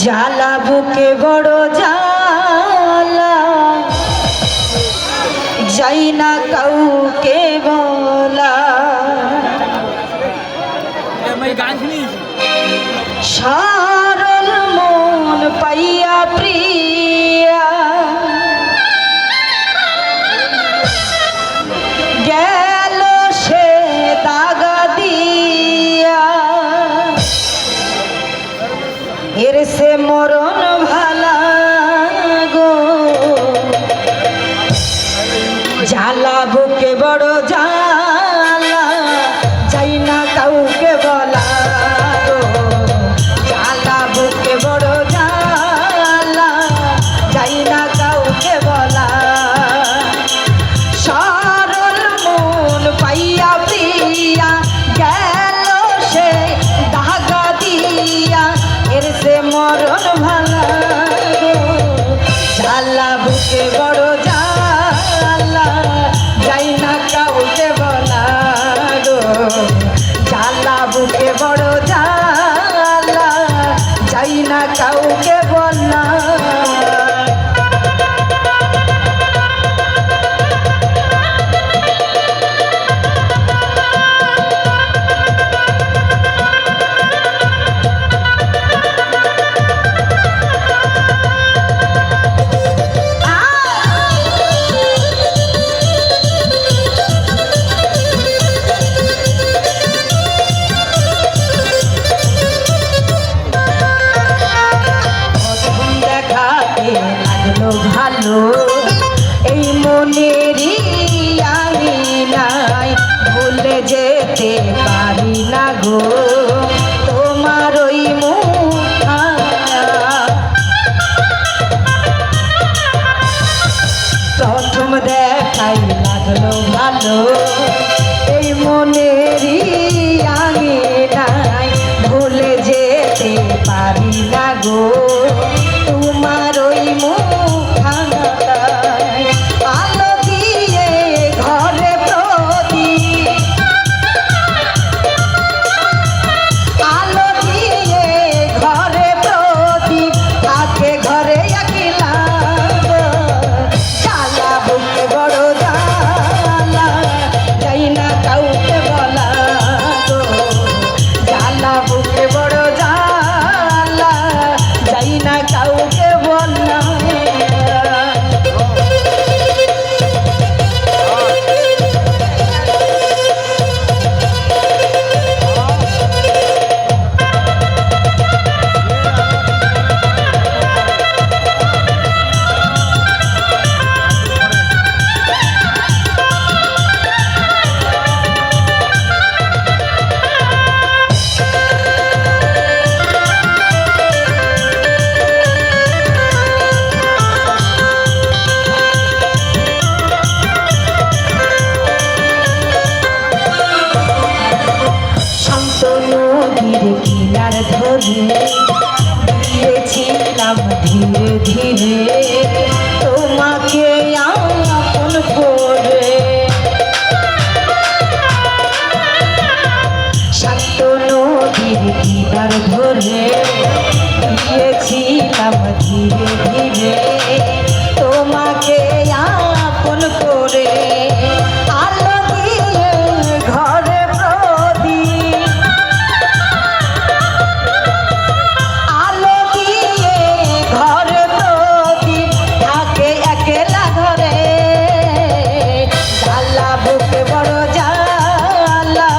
জ্বালা বুকে বড় জ্বালা যাই না কাউকে বলা সরল মন পাইয়া প্রিয়া গেল সে দাগা দিয়া এর সে মরণ ভালা গো জ্বালা বুকে বড় জ্বালা যাই না কাউকে বলা গো জ্বালা বুকে বড় জ্বালা যাই না কাউকে বলা সরল মন পাইয়া প্রিয়া গেল সে দাগা দিয়া এর সে মরণ ভালা গো জ্বালা বুকে বড় জ্বালা যাই না কাউকে বলা গো জ্বালা বুকে বড় জ্বালা যাই না কাউকে বলা লাগলো ভালো এই মনেরই আঙিনায় ভুলে যেতে পারি না গো তোমার ওই মুখখানা প্রথম দেখাই লাগলো ভালো এই মনেরই আঙিনায় ভুলে যেতে পারি না গো তোমার ওই মুখখানাটায় আলো দিয়ে ঘরে প্রদীপ আলো দিয়ে ঘরে প্রদীপ থাকে ঘরে একলা জ্বালা বুকে বড় জ্বালা যাই না কাউকে বলা গো জ্বালা বুকে বড় জ্বালা যাই না কাউকে বলা কিনার ধরে দিয়েছিলাম ধীরে ধীরে তোমাকে আপন করে শান্ত নদীর কিনার ধরে দিয়েছিলাম ধীরে ধীরে তোমাকে আপন করে আলো দিয়ে ঘরে প্রদীপ ঘরে প্রদীপ থাকে একলা ঘরে জ্বালা বুকে বড় জ্বালা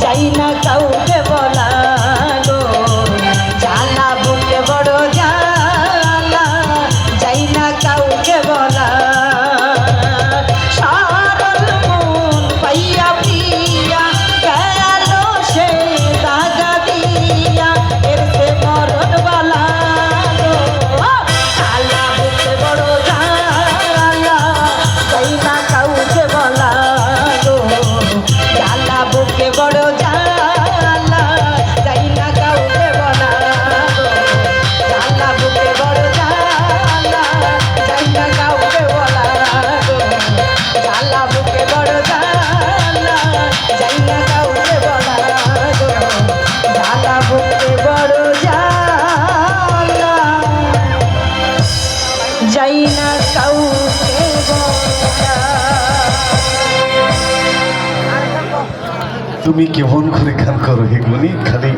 যাই না কাউকে বলা গো তুমি কেমন করে গান করো এগুলি খালি